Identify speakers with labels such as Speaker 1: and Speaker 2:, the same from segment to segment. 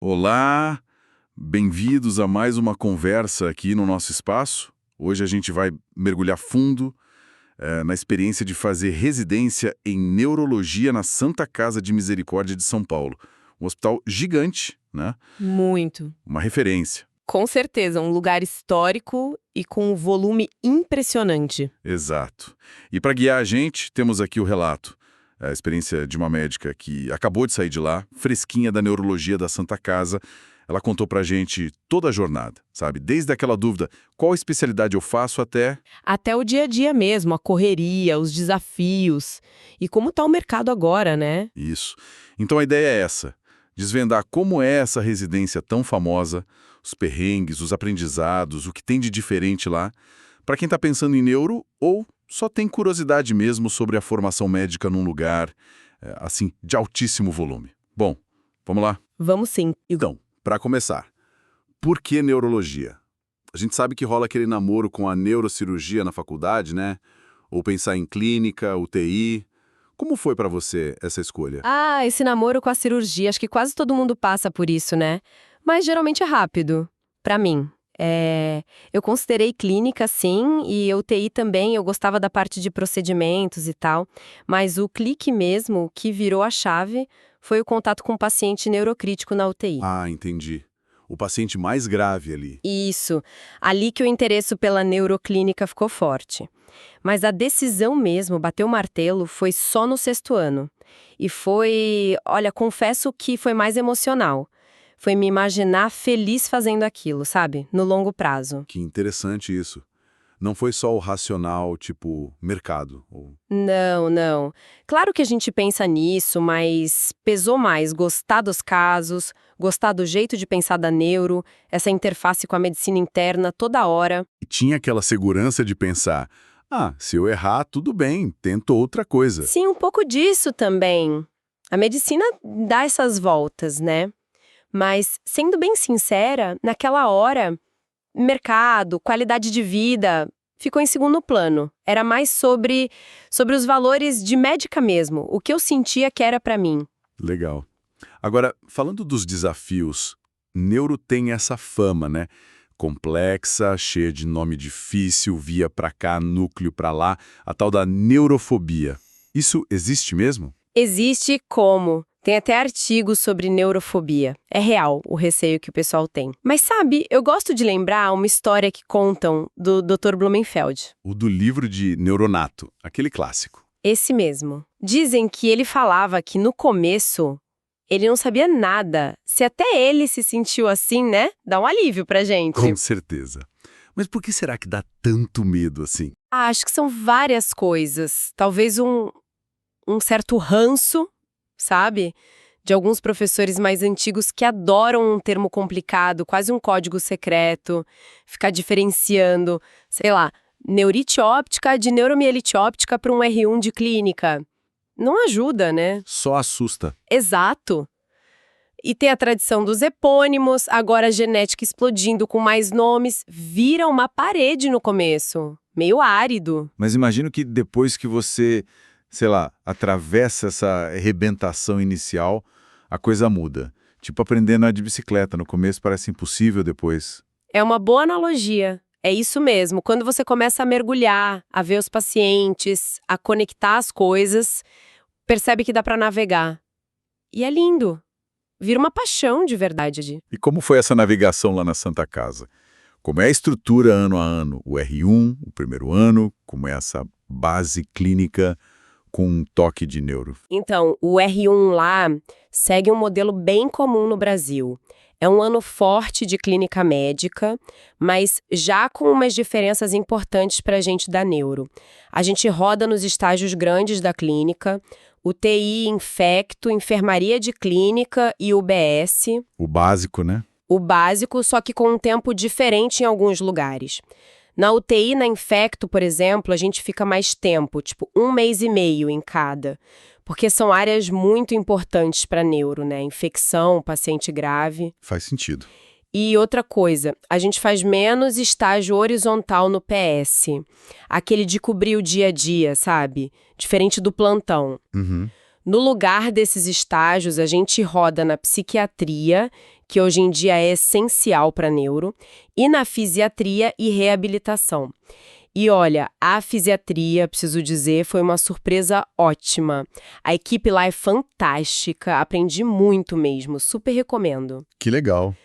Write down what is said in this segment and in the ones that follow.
Speaker 1: Olá, bem-vindos a mais uma conversa aqui no nosso espaço. Hoje a gente vai mergulhar fundo na experiência de fazer residência em neurologia na Santa Casa de Misericórdia de São Paulo. Um hospital gigante, né?
Speaker 2: Muito.
Speaker 1: Uma referência.
Speaker 2: Com certeza, um lugar histórico e com um volume impressionante.
Speaker 1: Exato. E para guiar a gente, temos aqui o relato. A experiência de uma médica que acabou de sair de lá, fresquinha da neurologia da Santa Casa. Ela contou pra gente toda a jornada, sabe? Desde aquela dúvida, qual especialidade eu faço
Speaker 2: Até o dia a dia mesmo, a correria, os desafios. E como tá o mercado agora, né?
Speaker 1: Isso. Então a ideia é essa, desvendar como é essa residência tão famosa, os perrengues, os aprendizados, o que tem de diferente lá, para quem tá pensando em neuro ou só tem curiosidade mesmo sobre a formação médica num lugar, assim, de altíssimo volume. Bom, vamos lá?
Speaker 2: Vamos sim.
Speaker 1: Então, para começar, por que neurologia? A gente sabe que rola aquele namoro com a neurocirurgia na faculdade, né? Ou pensar em clínica, UTI. Como foi para você essa escolha?
Speaker 2: Ah, esse namoro com a cirurgia, acho que quase todo mundo passa por isso, né? Mas geralmente é rápido, pra mim. Eu considerei clínica, sim, e UTI também, eu gostava da parte de procedimentos e tal, mas o clique mesmo, o que virou a chave, foi o contato com o paciente neurocrítico na UTI.
Speaker 1: Ah, entendi. O paciente mais grave ali.
Speaker 2: Isso, ali que o interesse pela neuroclínica ficou forte. Mas a decisão mesmo, bater o martelo, foi só no 6º ano. E foi, olha, confesso que foi mais emocional. Foi me imaginar feliz fazendo aquilo, sabe? No longo prazo.
Speaker 1: Que interessante isso. Não foi só o racional, tipo, mercado.
Speaker 2: Não, não. Claro que a gente pensa nisso, mas pesou mais gostar dos casos, gostar do jeito de pensar da neuro, essa interface com a medicina interna toda hora.
Speaker 1: E tinha aquela segurança de pensar, se eu errar, tudo bem, tento outra coisa.
Speaker 2: Sim, um pouco disso também. A medicina dá essas voltas, né? Mas, sendo bem sincera, naquela hora, mercado, qualidade de vida, ficou em segundo plano. Era mais sobre os valores de médica mesmo, o que eu sentia que era pra mim.
Speaker 1: Legal. Agora, falando dos desafios, neuro tem essa fama, né? Complexa, cheia de nome difícil, via pra cá, núcleo pra lá, a tal da neurofobia. Isso existe mesmo?
Speaker 2: Existe como? Tem até artigos sobre neurofobia. É real o receio que o pessoal tem. Mas sabe, eu gosto de lembrar uma história que contam do Dr. Blumenfeld.
Speaker 1: O do livro de Neuronato, aquele clássico.
Speaker 2: Esse mesmo. Dizem que ele falava que no começo ele não sabia nada. Se até ele se sentiu assim, né? Dá um alívio pra gente.
Speaker 1: Com certeza. Mas por que será que dá tanto medo assim?
Speaker 2: Acho que são várias coisas. Talvez um certo ranço, sabe? De alguns professores mais antigos que adoram um termo complicado, quase um código secreto, ficar diferenciando, sei lá, neurite óptica de neuromielite óptica para um R1 de clínica. Não ajuda, né?
Speaker 1: Só assusta.
Speaker 2: Exato. E tem a tradição dos epônimos, agora a genética explodindo com mais nomes, vira uma parede no começo, meio árido.
Speaker 1: Mas imagino que depois que você, sei lá, atravessa essa arrebentação inicial, a coisa muda. Tipo aprendendo a andar de bicicleta, no começo parece impossível, depois...
Speaker 2: É uma boa analogia. É isso mesmo. Quando você começa a mergulhar, a ver os pacientes, a conectar as coisas, percebe que dá para navegar. E é lindo. Vira uma paixão de verdade.
Speaker 1: E como foi essa navegação lá na Santa Casa? Como é a estrutura ano a ano? O R1, o primeiro ano, como é essa base clínica com um toque de neuro?
Speaker 2: Então, o R1 lá segue um modelo bem comum no Brasil. É um ano forte de clínica médica, mas já com umas diferenças importantes para a gente da neuro. A gente roda nos estágios grandes da clínica, UTI, infecto, enfermaria de clínica e UBS.
Speaker 1: O básico, né?
Speaker 2: O básico, só que com um tempo diferente em alguns lugares. Na UTI, na infecto, por exemplo, a gente fica mais tempo, tipo 1 mês e meio em cada. Porque são áreas muito importantes para neuro, né? Infecção, paciente grave.
Speaker 1: Faz sentido.
Speaker 2: E outra coisa, a gente faz menos estágio horizontal no PS. Aquele de cobrir o dia a dia, sabe? Diferente do plantão.
Speaker 1: Uhum.
Speaker 2: No lugar desses estágios, a gente roda na psiquiatria, que hoje em dia é essencial para neuro, e na fisiatria e reabilitação. E olha, a fisiatria, preciso dizer, foi uma surpresa ótima. A equipe lá é fantástica, aprendi muito mesmo, super recomendo.
Speaker 1: Que legal.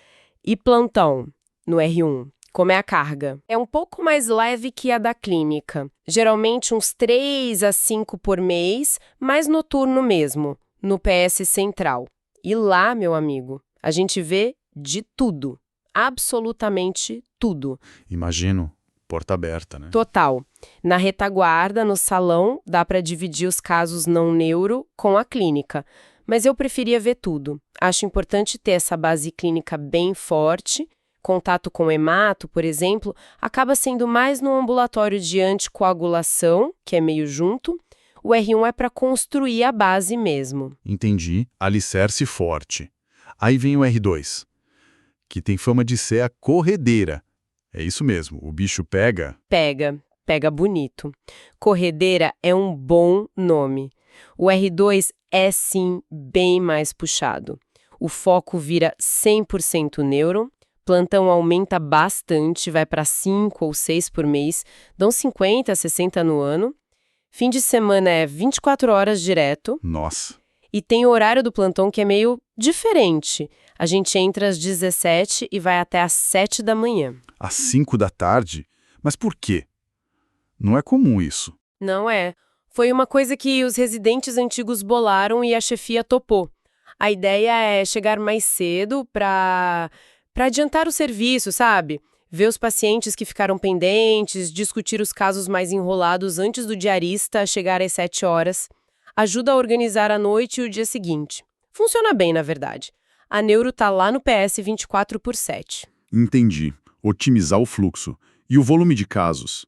Speaker 2: E plantão, no R1? Como é a carga? É um pouco mais leve que a da clínica. Geralmente uns 3 a 5 por mês, mas noturno mesmo, no PS Central. E lá, meu amigo, a gente vê de tudo. Absolutamente tudo.
Speaker 1: Imagino. Porta aberta, né?
Speaker 2: Total. Na retaguarda, no salão, dá para dividir os casos não neuro com a clínica. Mas eu preferia ver tudo. Acho importante ter essa base clínica bem forte. Contato com hemato, por exemplo, acaba sendo mais no ambulatório de anticoagulação, que é meio junto. O R1 é para construir a base mesmo.
Speaker 1: Entendi. Alicerce forte. Aí vem o R2, que tem fama de ser a corredeira. É isso mesmo, o bicho pega...
Speaker 2: Pega bonito. Corredeira é um bom nome. O R2 é, sim, bem mais puxado. O foco vira 100% neuro, plantão aumenta bastante, vai para 5 ou 6 por mês, dão 50, 60 no ano. Fim de semana é 24 horas direto.
Speaker 1: Nossa!
Speaker 2: E tem o horário do plantão que é meio diferente. A gente entra às 17 e vai até às 7 da manhã.
Speaker 1: Às 5 da tarde? Mas por quê? Não é comum isso.
Speaker 2: Não é. Foi uma coisa que os residentes antigos bolaram e a chefia topou. A ideia é chegar mais cedo para adiantar o serviço, sabe? Ver os pacientes que ficaram pendentes, discutir os casos mais enrolados antes do diarista chegar às 7 horas. Ajuda a organizar a noite e o dia seguinte. Funciona bem, na verdade. A neuro tá lá no PS 24/7.
Speaker 1: Entendi. Otimizar o fluxo. E o volume de casos?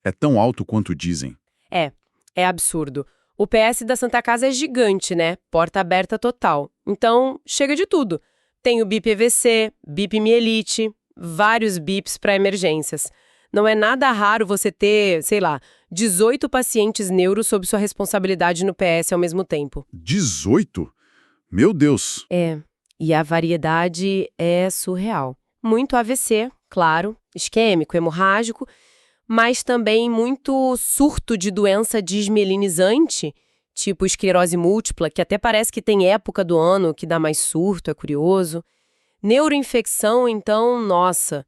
Speaker 1: É tão alto quanto dizem?
Speaker 2: É absurdo. O PS da Santa Casa é gigante, né? Porta aberta total. Então, chega de tudo. Tem o BIP EVC, BIP mielite, vários BIPs para emergências. Não é nada raro você ter, 18 pacientes neuro sob sua responsabilidade no PS ao mesmo tempo.
Speaker 1: 18? Meu Deus!
Speaker 2: E a variedade é surreal. Muito AVC, claro, isquêmico, hemorrágico, mas também muito surto de doença desmielinizante, tipo esclerose múltipla, que até parece que tem época do ano que dá mais surto, é curioso. Neuroinfecção, então, nossa,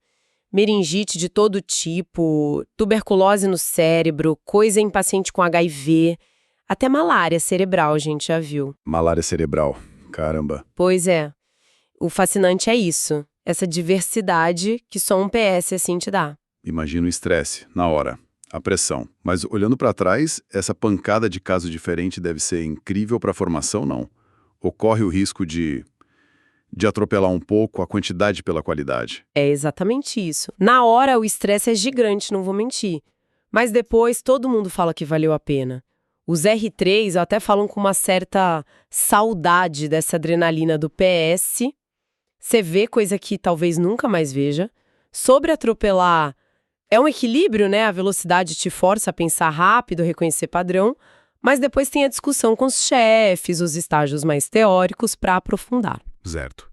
Speaker 2: meningite de todo tipo, tuberculose no cérebro, coisa em paciente com HIV, até malária cerebral, a gente já viu.
Speaker 1: Malária cerebral. Caramba.
Speaker 2: Pois é. O fascinante é isso, essa diversidade que só um PS assim te dá.
Speaker 1: Imagina o estresse, na hora, a pressão. Mas olhando para trás, essa pancada de caso diferente deve ser incrível para a formação, não? Ocorre o risco de atropelar um pouco a quantidade pela qualidade.
Speaker 2: É exatamente isso. Na hora o estresse é gigante, não vou mentir. Mas depois todo mundo fala que valeu a pena. Os R3 até falam com uma certa saudade dessa adrenalina do PS. Você vê coisa que talvez nunca mais veja. Sobre atropelar, é um equilíbrio, né? A velocidade te força a pensar rápido, reconhecer padrão. Mas depois tem a discussão com os chefes, os estágios mais teóricos para aprofundar.
Speaker 1: Certo.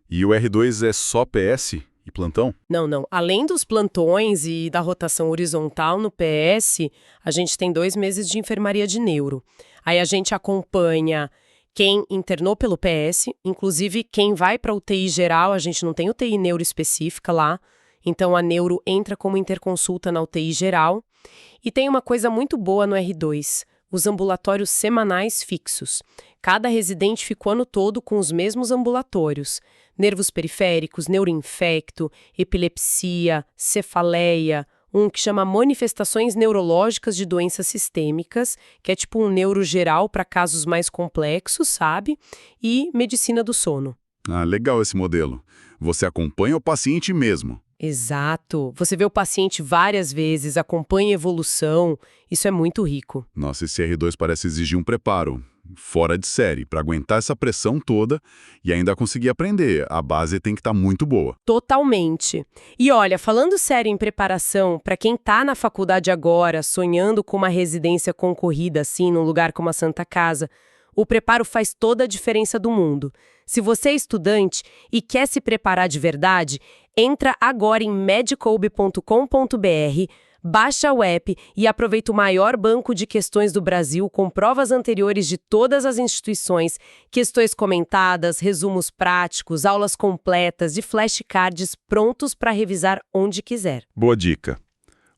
Speaker 1: E o R2 é só PS e plantão?
Speaker 2: Não. Além dos plantões e da rotação horizontal no PS, a gente tem 2 meses de enfermaria de neuro. Aí a gente acompanha quem internou pelo PS, inclusive quem vai para UTI geral, a gente não tem UTI neuro específica lá, então a neuro entra como interconsulta na UTI geral. E tem uma coisa muito boa no R2, os ambulatórios semanais fixos. Cada residente ficou o ano todo com os mesmos ambulatórios. Nervos periféricos, neuroinfecto, epilepsia, cefaleia, um que chama manifestações neurológicas de doenças sistêmicas, que é tipo um neuro geral para casos mais complexos, sabe? E medicina do sono.
Speaker 1: Ah, legal esse modelo. Você acompanha o paciente mesmo.
Speaker 2: Exato. Você vê o paciente várias vezes, acompanha a evolução. Isso é muito rico.
Speaker 1: Nossa, esse R2 parece exigir um preparo fora de série para aguentar essa pressão toda e ainda conseguir aprender. A base tem que estar muito boa.
Speaker 2: Totalmente. E olha, falando sério em preparação, para quem tá na faculdade agora, sonhando com uma residência concorrida assim, num lugar como a Santa Casa, O preparo faz toda a diferença do mundo. Se você é estudante e quer se preparar de verdade, entra agora em medicoub.com.br, baixa o app e aproveita o maior banco de questões do Brasil com provas anteriores de todas as instituições, questões comentadas, resumos práticos, aulas completas e flashcards prontos para revisar onde quiser.
Speaker 1: Boa dica.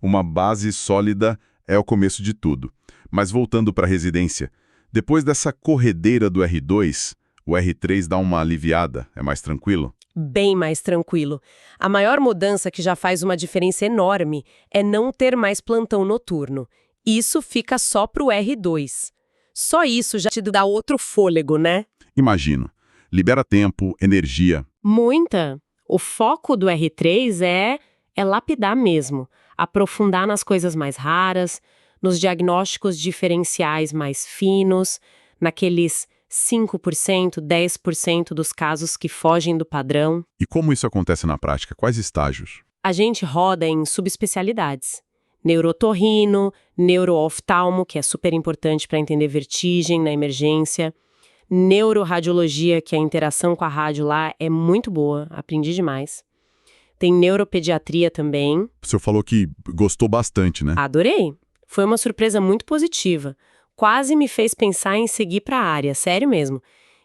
Speaker 1: Uma base sólida é o começo de tudo. Mas voltando para a residência, depois dessa corredeira do R2, o R3 dá uma aliviada, é mais tranquilo?
Speaker 2: Bem mais tranquilo. A maior mudança que já faz uma diferença enorme é não ter mais plantão noturno. Isso fica só pro R2. Só isso já te dá outro fôlego, né?
Speaker 1: Imagino. Libera tempo, energia.
Speaker 2: Muita. O foco do R3 é lapidar mesmo. Aprofundar nas coisas mais raras, nos diagnósticos diferenciais mais finos, naqueles 5%, 10% dos casos que fogem do padrão.
Speaker 1: E como isso acontece na prática? Quais estágios?
Speaker 2: A gente roda em subespecialidades. Neurotorrino, neurooftalmo, que é super importante para entender vertigem na emergência. Neuroradiologia, que a interação com a rádio lá é muito boa, aprendi demais. Tem neuropediatria também.
Speaker 1: O senhor falou que gostou bastante, né?
Speaker 2: Adorei. Foi uma surpresa muito positiva. Quase me fez pensar em seguir para a área, sério mesmo.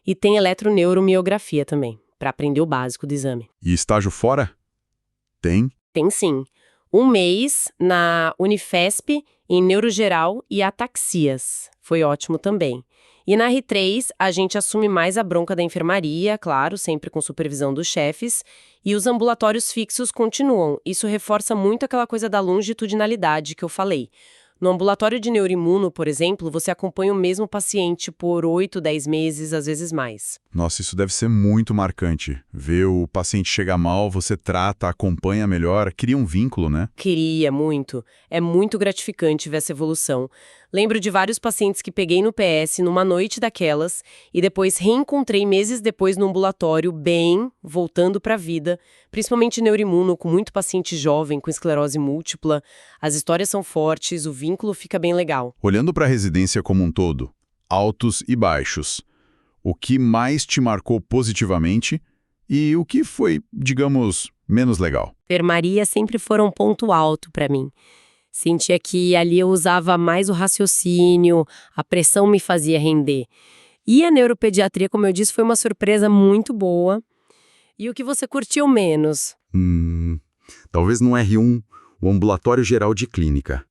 Speaker 2: E tem eletroneuromiografia também, para aprender o básico do exame.
Speaker 1: E estágio fora? Tem?
Speaker 2: Tem sim. 1 mês na Unifesp em neurogeral e ataxias. Foi ótimo também. E na R3, a gente assume mais a bronca da enfermaria, claro, sempre com supervisão dos chefes, e os ambulatórios fixos continuam. Isso reforça muito aquela coisa da longitudinalidade que eu falei. No ambulatório de neuroimuno, por exemplo, você acompanha o mesmo paciente por 8, 10 meses, às vezes mais.
Speaker 1: Nossa, isso deve ser muito marcante. Ver o paciente chegar mal, você trata, acompanha melhor, cria um vínculo, né?
Speaker 2: Queria muito. É muito gratificante ver essa evolução. Lembro de vários pacientes que peguei no PS numa noite daquelas e depois reencontrei meses depois no ambulatório, bem, voltando para a vida, principalmente neuroimuno, com muito paciente jovem com esclerose múltipla. As histórias são fortes, o vínculo fica bem legal.
Speaker 1: Olhando para a residência como um todo, altos e baixos, o que mais te marcou positivamente e o que foi, digamos, menos legal?
Speaker 2: Enfermaria sempre foram um ponto alto para mim. Sentia que ali eu usava mais o raciocínio, a pressão me fazia render. E a neuropediatria, como eu disse, foi uma surpresa muito boa. E o que você curtiu menos?
Speaker 3: Talvez no R1, o ambulatório geral de clínica.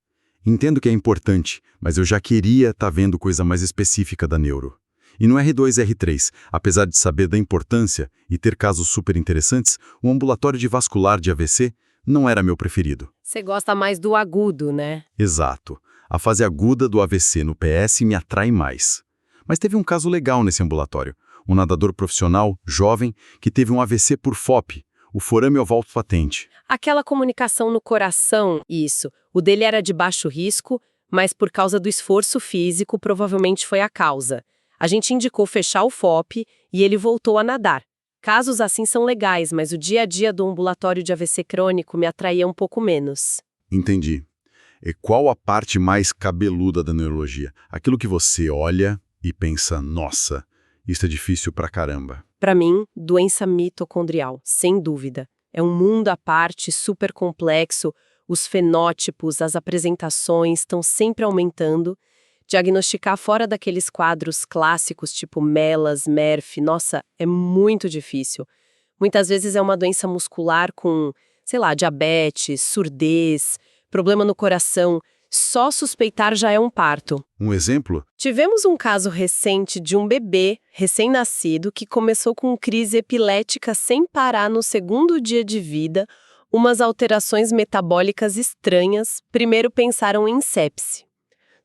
Speaker 3: Entendo que é importante, mas eu já queria estar vendo coisa mais específica da neuro. E no R2 e R3, apesar de saber da importância e ter casos super interessantes, o ambulatório de vascular de AVC não era meu preferido.
Speaker 2: Você gosta mais do agudo, né?
Speaker 3: Exato. A fase aguda do AVC no PS me atrai mais. Mas teve um caso legal nesse ambulatório. Um nadador profissional, jovem, que teve um AVC por FOP, o forame oval patente.
Speaker 2: Aquela comunicação no coração, isso. O dele era de baixo risco, mas por causa do esforço físico, provavelmente foi a causa. A gente indicou fechar o FOP e ele voltou a nadar. Casos assim são legais, mas o dia a dia do ambulatório de AVC crônico me atraía um pouco menos.
Speaker 3: Entendi. E qual a parte mais cabeluda da neurologia? Aquilo que você olha e pensa, nossa, isso é difícil pra caramba.
Speaker 2: Para mim, doença mitocondrial, sem dúvida. É um mundo à parte, super complexo, os fenótipos, as apresentações estão sempre aumentando. Diagnosticar fora daqueles quadros clássicos tipo MELAS, MERF, nossa, é muito difícil. Muitas vezes é uma doença muscular com, sei lá, diabetes, surdez, problema no coração. Só suspeitar já é um parto.
Speaker 3: Um exemplo?
Speaker 2: Tivemos um caso recente de um bebê recém-nascido que começou com crise epilética sem parar no 2º dia de vida, umas alterações metabólicas estranhas. Primeiro pensaram em sepse.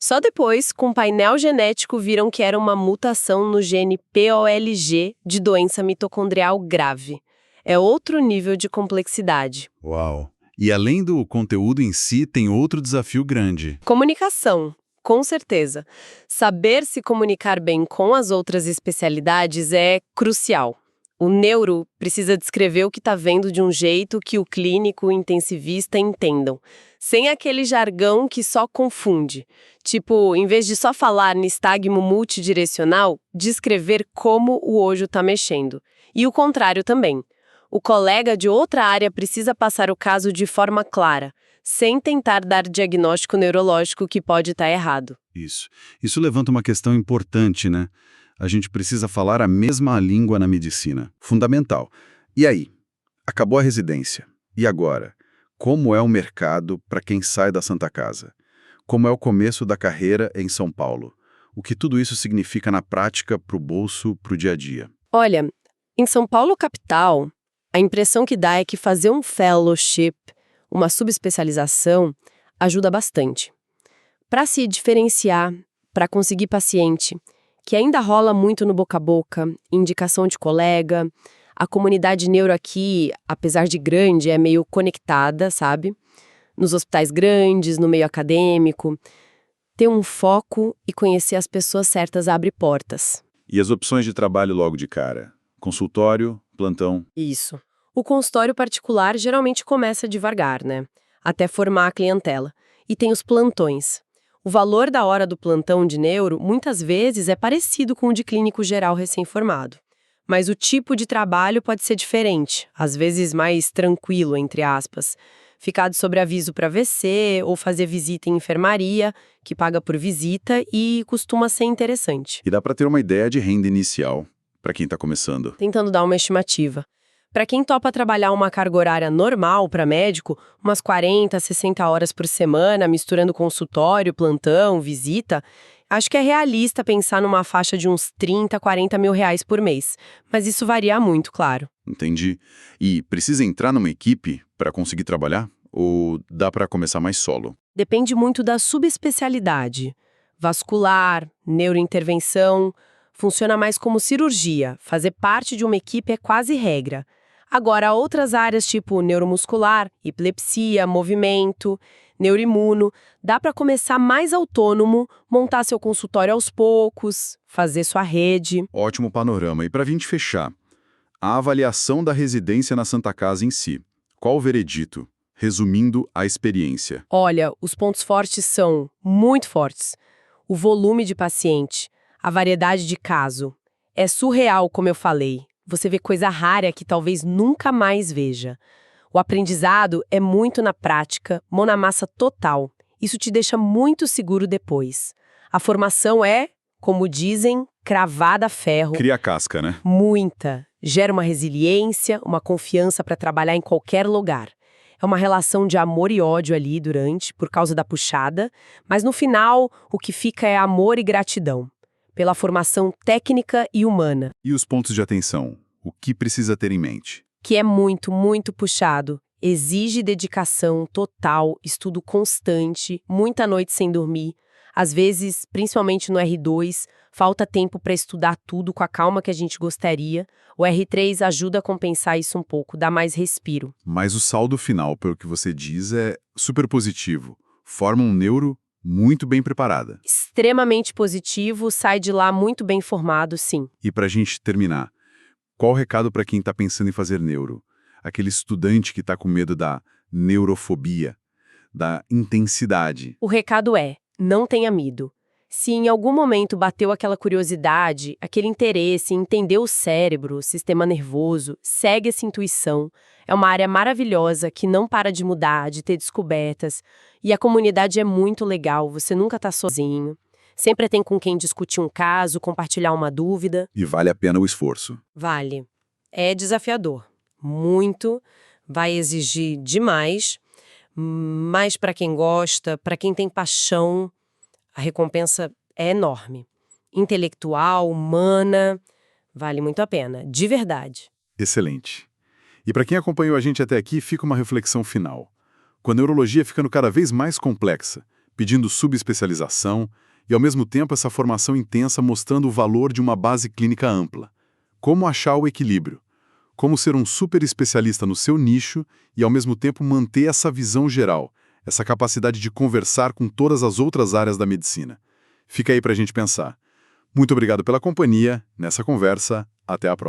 Speaker 2: Só depois, com painel genético, viram que era uma mutação no gene POLG de doença mitocondrial grave. É outro nível de complexidade.
Speaker 1: Uau! E além do conteúdo em si, tem outro desafio grande.
Speaker 2: Comunicação, com certeza. Saber se comunicar bem com as outras especialidades é crucial. O neuro precisa descrever o que está vendo de um jeito que o clínico e o intensivista entendam, sem aquele jargão que só confunde. Tipo, em vez de só falar nistagmo multidirecional, descrever como o olho está mexendo. E o contrário também. O colega de outra área precisa passar o caso de forma clara, sem tentar dar diagnóstico neurológico que pode estar errado.
Speaker 4: Isso levanta uma questão importante, né? A gente precisa falar a mesma língua na medicina. Fundamental. E aí? Acabou a residência. E agora? Como é o mercado para quem sai da Santa Casa? Como é o começo da carreira em São Paulo? O que tudo isso significa na prática para o bolso, para o dia a dia?
Speaker 2: Olha, em São Paulo capital, a impressão que dá é que fazer um fellowship, uma subespecialização, ajuda bastante. Para se diferenciar, para conseguir paciente, que ainda rola muito no boca a boca, indicação de colega, a comunidade neuro aqui, apesar de grande, é meio conectada, sabe? Nos hospitais grandes, no meio acadêmico. Ter um foco e conhecer as pessoas certas abre portas.
Speaker 4: E as opções de trabalho logo de cara? Consultório, plantão?
Speaker 2: Isso. O consultório particular geralmente começa devagar, né? Até formar a clientela. E tem os plantões. O valor da hora do plantão de neuro, muitas vezes, é parecido com o de clínico geral recém-formado. Mas o tipo de trabalho pode ser diferente, às vezes mais tranquilo, entre aspas. Ficar de sobreaviso para AVC ou fazer visita em enfermaria, que paga por visita e costuma ser interessante.
Speaker 4: E dá para ter uma ideia de renda inicial para quem está começando.
Speaker 2: Tentando dar uma estimativa. Para quem topa trabalhar uma carga horária normal para médico, umas 40, 60 horas por semana, misturando consultório, plantão, visita, acho que é realista pensar numa faixa de uns 30, 40 mil reais por mês. Mas isso varia muito, claro.
Speaker 4: Entendi. E precisa entrar numa equipe para conseguir trabalhar? Ou dá para começar mais solo?
Speaker 2: Depende muito da subespecialidade. Vascular, neurointervenção, funciona mais como cirurgia. Fazer parte de uma equipe é quase regra. Agora, outras áreas tipo neuromuscular, epilepsia, movimento, neuroimuno, dá para começar mais autônomo, montar seu consultório aos poucos, fazer sua rede.
Speaker 4: Ótimo panorama. E para a gente fechar, a avaliação da residência na Santa Casa em si. Qual o veredito? Resumindo a experiência.
Speaker 2: Olha, os pontos fortes são muito fortes. O volume de paciente, a variedade de caso. É surreal, como eu falei. Você vê coisa rara que talvez nunca mais veja. O aprendizado é muito na prática, mão na massa total. Isso te deixa muito seguro depois. A formação é, como dizem, cravada a ferro.
Speaker 4: Cria casca, né?
Speaker 2: Muita. Gera uma resiliência, uma confiança para trabalhar em qualquer lugar. É uma relação de amor e ódio ali por causa da puxada, mas no final o que fica é amor e gratidão. Pela formação técnica e humana.
Speaker 4: E os pontos de atenção? O que precisa ter em mente?
Speaker 2: Que é muito, muito puxado. Exige dedicação total, estudo constante, muita noite sem dormir. Às vezes, principalmente no R2, falta tempo para estudar tudo com a calma que a gente gostaria. O R3 ajuda a compensar isso um pouco, dá mais respiro.
Speaker 4: Mas o saldo final, pelo que você diz, é super positivo. Forma um neuro muito bem preparada.
Speaker 2: Extremamente positivo, sai de lá muito bem formado, sim.
Speaker 4: E para a gente terminar, qual o recado para quem está pensando em fazer neuro? Aquele estudante que está com medo da neurofobia, da intensidade.
Speaker 2: O recado é, não tenha medo. Se em algum momento bateu aquela curiosidade, aquele interesse em entender o cérebro, o sistema nervoso, segue essa intuição. É uma área maravilhosa que não para de mudar, de ter descobertas. E a comunidade é muito legal, você nunca está sozinho. Sempre tem com quem discutir um caso, compartilhar uma dúvida.
Speaker 4: E vale a pena o esforço.
Speaker 2: Vale. É desafiador. Muito. Vai exigir demais. Mas para quem gosta, para quem tem paixão, a recompensa é enorme. Intelectual, humana, vale muito a pena, de verdade.
Speaker 4: Excelente. E para quem acompanhou a gente até aqui, fica uma reflexão final. Com a neurologia ficando cada vez mais complexa, pedindo subespecialização e, ao mesmo tempo, essa formação intensa mostrando o valor de uma base clínica ampla. Como achar o equilíbrio? Como ser um super especialista no seu nicho e, ao mesmo tempo, manter essa visão geral, essa capacidade de conversar com todas as outras áreas da medicina. Fica aí para a gente pensar. Muito obrigado pela companhia nessa conversa. Até a próxima.